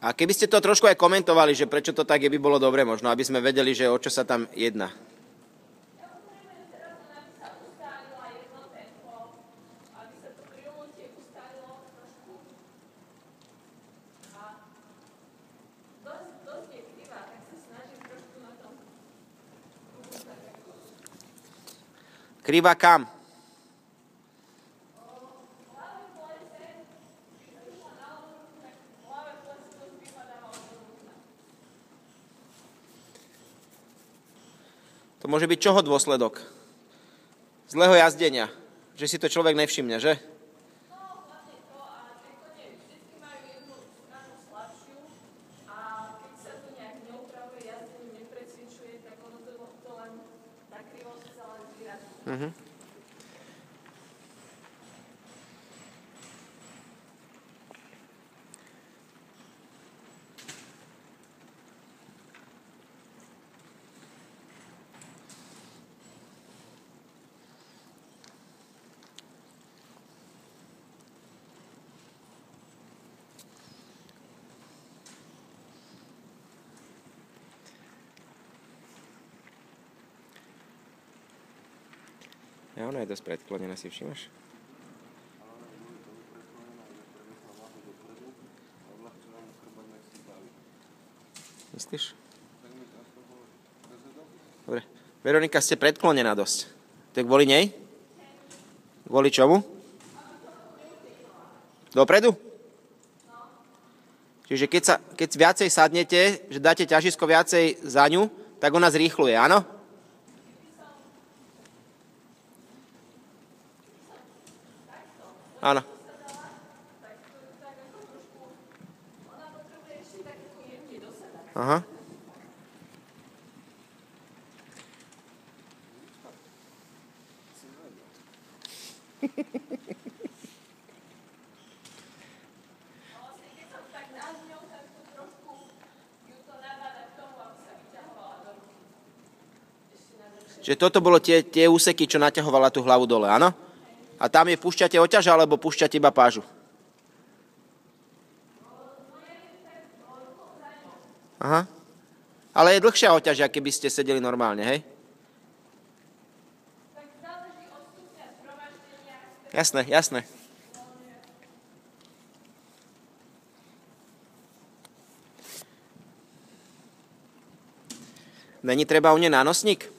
A keby ste to trošku aj komentovali, že prečo to tak je, by bolo dobre možno, aby sme vedeli, že o čo sa tam jedná. Kriva kam? To môže byť čoho dôsledok? Zlého jazdenia. Že si to človek nevšimne, že? Ja, ona je dosť predklonená, si všimáš? Myslíš? Dobre. Veronika, ste predklonená dosť. To je kvôli nej? Kvôli čomu? Dopredu? Čiže keď viacej sadnete, že dáte ťažisko viacej za ňu, tak ona zrýchluje, áno? Áno. Aha. Že toto bolo tie úseky, čo naťahovala tú hlavu dole, áno? A tam je púšťate oťaž, alebo púšťate iba pážu? Aha. Ale je dlhšia oťaž, ako keby ste sedeli normálne, hej? Jasné, jasné. Není treba u nej nánosník?